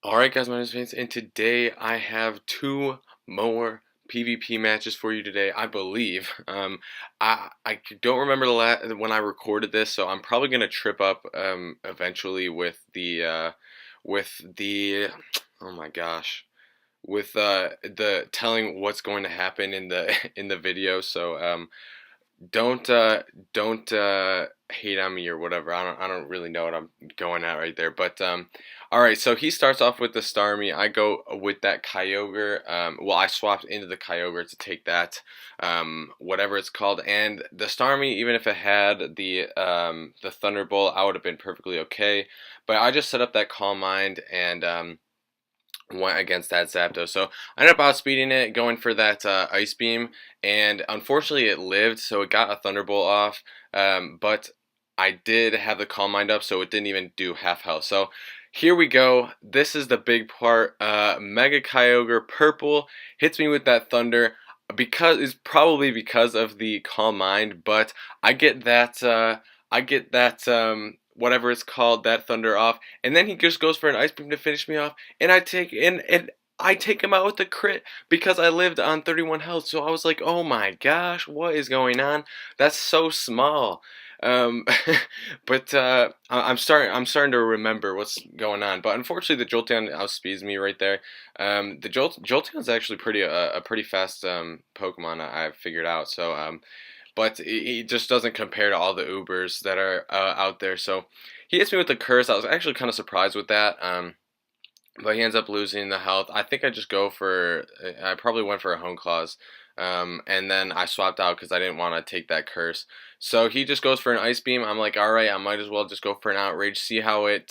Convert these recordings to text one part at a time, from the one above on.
Alright guys, my name is Vince, and today I have two more PvP matches for you today, I believe. I don't remember when I recorded this, so I'm probably gonna trip up eventually with the oh my gosh, with the telling what's going to happen in the in the video. So don't hate on me or whatever. I don't really know what I'm going at right there. But all right. So he starts off with the Starmie. I go with that Kyogre. Well, I swapped into the Kyogre to take that whatever it's called, and the Starmie, even if it had the Thunderbolt, I would have been perfectly okay. But I just set up that Calm Mind and went against that Zapdos. So I ended up outspeeding it, going for that Ice Beam, and unfortunately it lived, so it got a Thunderbolt off, but I did have the Calm Mind up, so it didn't even do half health. So here we go. This is the big part. Mega Kyogre Purple hits me with that Thunder. Because it's probably because of the Calm Mind, but I get that whatever it's called, that Thunder off, and then he just goes for an Ice Beam to finish me off, and I take him out with a crit because I lived on 31 health. So I was like, oh my gosh, what is going on? That's so small. Um, but I'm starting to remember what's going on. But unfortunately, the Jolteon outspeeds me right there. The Jolteon's actually a pretty fast Pokemon I've figured out. So but he just doesn't compare to all the Ubers that are out there. So he hits me with the curse. I was actually kind of surprised with that. But he ends up losing the health. I think I probably went for a Hone Claws. And then I swapped out because I didn't want to take that curse. So he just goes for an Ice Beam. I'm like, all right, I might as well just go for an Outrage, see how it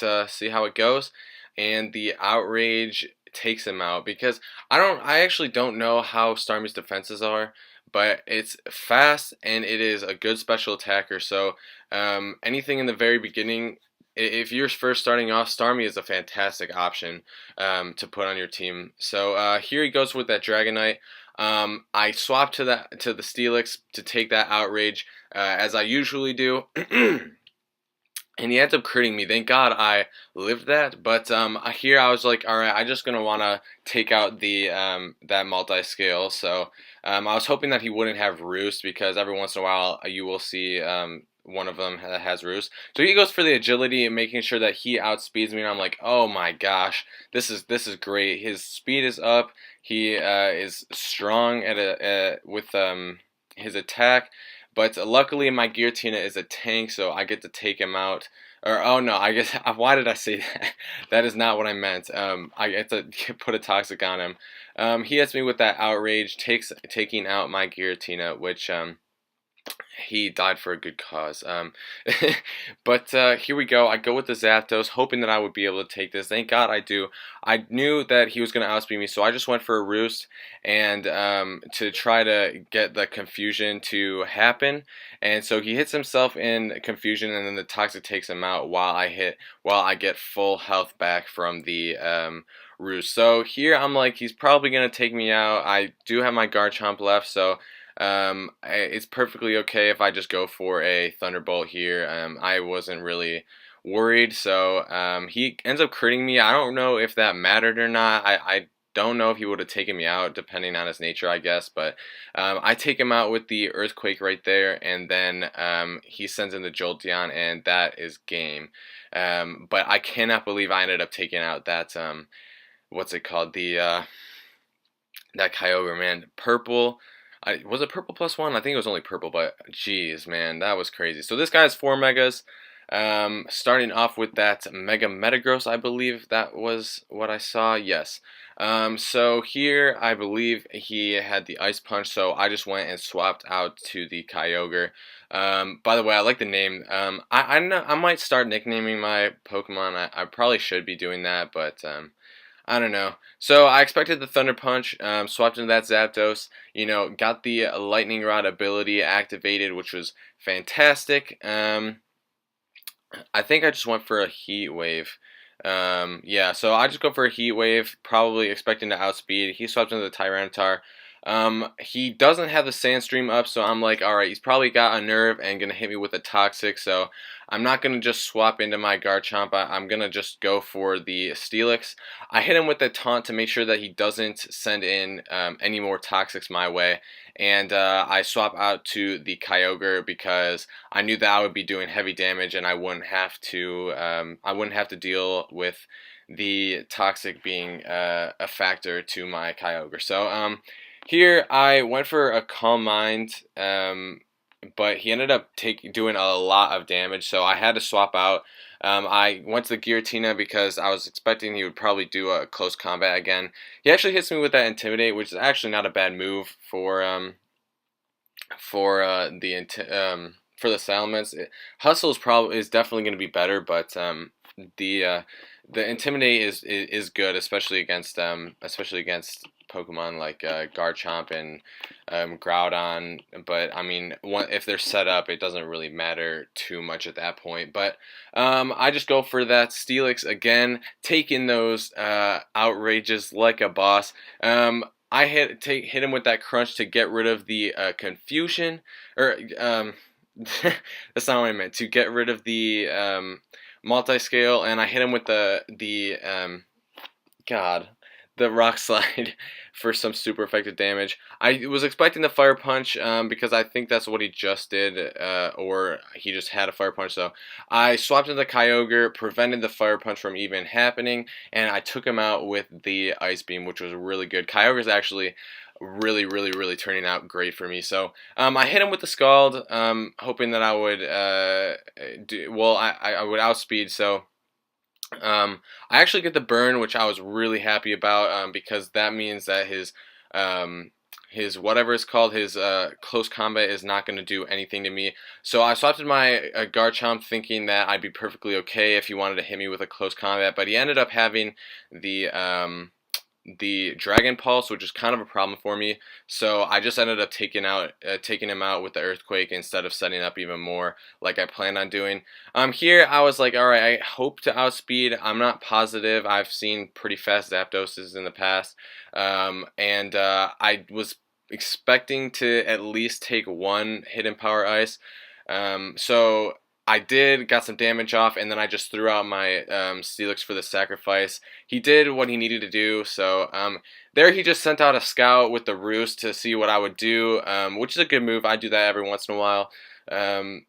goes. And the Outrage takes him out because I actually don't know how Starmie's defenses are, but it's fast and it is a good special attacker. So anything in the very beginning, if you're first starting off, Starmie is a fantastic option to put on your team. So here he goes with that Dragonite. I swap to the Steelix to take that Outrage as I usually do. And he ends up critting me. Thank God I lived that. But here I was like, all right, I'm just gonna want to take out the that multi-scale. So I was hoping that he wouldn't have Roost because every once in a while you will see one of them that has Roost. So he goes for the agility and making sure that he outspeeds me. And I'm like, oh my gosh, this is great. His speed is up. He is strong with his attack. But luckily, my Giratina is a tank, so I get to take him out. Or, oh no, I guess, why did I say that? That is not what I meant. I get to put a Toxic on him. He hits me with that Outrage, taking out my Giratina, which, he died for a good cause. But here we go. I go with the Zapdos, hoping that I would be able to take this. Thank God I do. I knew that he was going to outspeed me, so I just went for a Roost and to try to get the confusion to happen. And so he hits himself in confusion, and then the Toxic takes him out while I get full health back from the Roost. So here I'm like, he's probably going to take me out. I do have my Garchomp left, so it's perfectly okay if I just go for a Thunderbolt here. I wasn't really worried, so he ends up critting me. I don't know if that mattered or not. I don't know if he would have taken me out, depending on his nature, I guess. But I take him out with the Earthquake right there, and then he sends in the Jolteon, and that is game. But I cannot believe I ended up taking out that what's it called, that Kyogre, man. Purple. Was it purple +1? I think it was only purple, but jeez, man, that was crazy. So this guy has 4 megas. Starting off with that Mega Metagross, I believe that was what I saw. Yes. So here, I believe he had the Ice Punch, so I just went and swapped out to the Kyogre. By the way, I like the name. I might start nicknaming my Pokemon. I probably should be doing that, but I don't know. So I expected the Thunder Punch, swapped into that Zapdos, got the Lightning Rod ability activated, which was fantastic. I think I just went for a Heat Wave. Yeah, so I just go for a Heat Wave, probably expecting to outspeed. He swapped into the Tyranitar. He doesn't have the Sandstream up, so I'm like, alright, he's probably got a nerve and gonna hit me with a Toxic, so I'm not gonna just swap into my Garchomp. I'm gonna just go for the Steelix. I hit him with the taunt to make sure that he doesn't send in any more Toxics my way, and I swap out to the Kyogre because I knew that I would be doing heavy damage and I wouldn't have to deal with the Toxic being a factor to my Kyogre. So here I went for a Calm Mind, but he ended up doing a lot of damage, so I had to swap out. I went to the Giratina because I was expecting he would probably do a close combat again. He actually hits me with that Intimidate, which is actually not a bad move for the Salamence. Hustle is definitely going to be better, but the Intimidate is good, especially against Pokemon like Garchomp and Groudon. But I mean, if they're set up, it doesn't really matter too much at that point. But I just go for that Steelix again, taking those outrages like a boss. I hit him with that Crunch to get rid of the confusion, or that's not what I meant. To get rid of the multi-scale, and I hit him with the Rock Slide for some super effective damage. I was expecting the Fire Punch because I think that's what he just did, or he just had a Fire Punch. So I swapped into the Kyogre, prevented the Fire Punch from even happening, and I took him out with the Ice Beam, which was really good. Kyogre's actually really turning out great for me. So I hit him with the Scald, hoping that I would I would outspeed. So I actually get the burn, which I was really happy about because that means that his whatever it's called, his close combat is not going to do anything to me. So I swapped in my Garchomp thinking that I'd be perfectly okay if he wanted to hit me with a close combat, but he ended up having the Dragon Pulse, which is kind of a problem for me. So I just ended up taking him out with the Earthquake instead of setting up even more like I planned on doing. Here I was like, all right, I hope to outspeed. I'm not positive. I've seen pretty fast Zapdoses in the past, and I was expecting to at least take one Hidden Power Ice. So I got some damage off, and then I just threw out my Steelix for the sacrifice. He did what he needed to do, so there he just sent out a scout with the Roost to see what I would do, which is a good move. I do that every once in a while.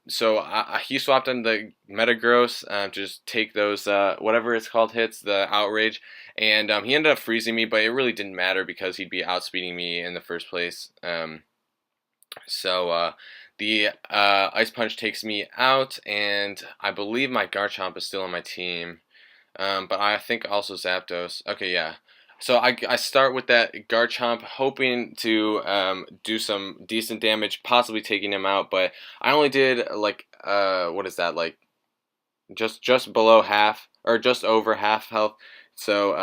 So he swapped in the Metagross to just take those, whatever it's called, hits, the Outrage, and he ended up freezing me, but it really didn't matter because he'd be outspeeding me in the first place. The Ice Punch takes me out, and I believe my Garchomp is still on my team. But I think also Zapdos. Okay, yeah. So I start with that Garchomp, hoping to do some decent damage, possibly taking him out. But I only did like what is that, like just below half or just over half health. So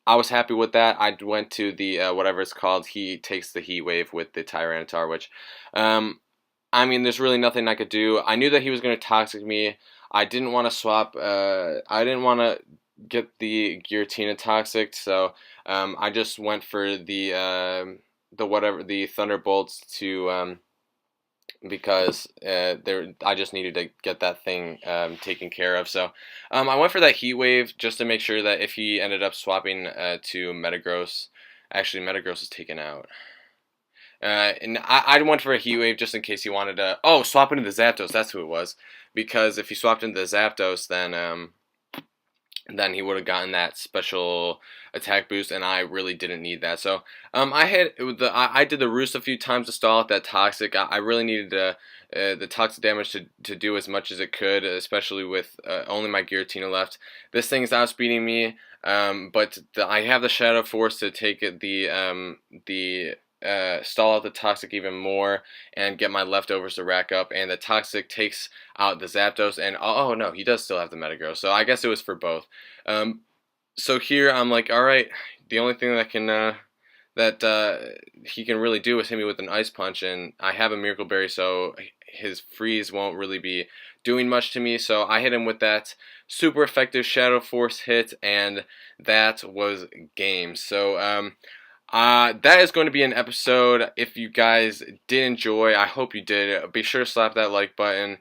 I was happy with that. I went to the whatever it's called. He takes the Heat Wave with the Tyranitar, which I mean, there's really nothing I could do. I knew that he was going to Toxic me. I didn't want to swap. I didn't want to get the Giratina Toxic, so I just went for the Thunderbolts to because I just needed to get that thing taken care of. So I went for that Heat Wave just to make sure that if he ended up swapping to Metagross, actually Metagross is taken out. And I went for a Heat Wave just in case he wanted to. Oh, swap into the Zapdos. That's who it was. Because if he swapped into the Zapdos, then he would have gotten that special attack boost, and I really didn't need that. So I did the Roost a few times to stall out that Toxic. I really needed the Toxic damage to do as much as it could, especially with only my Giratina left. This thing's outspeeding me, but I have the Shadow Force to take the stall out the Toxic even more and get my leftovers to rack up, and the Toxic takes out the Zapdos, and oh no, he does still have the Metagross, so I guess it was for both. So here I'm like, alright, the only thing that he can really do is hit me with an Ice Punch, and I have a Miracle Berry, so his freeze won't really be doing much to me, so I hit him with that super effective Shadow Force hit, and that was game. So That is going to be an episode. If you guys did enjoy, I hope you did. Be sure to slap that like button.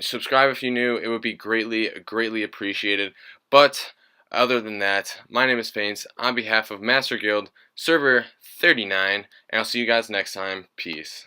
Subscribe if you're new. It would be greatly appreciated. But other than that, my name is Faints. On behalf of Master Guild, Server 39, and I'll see you guys next time. Peace.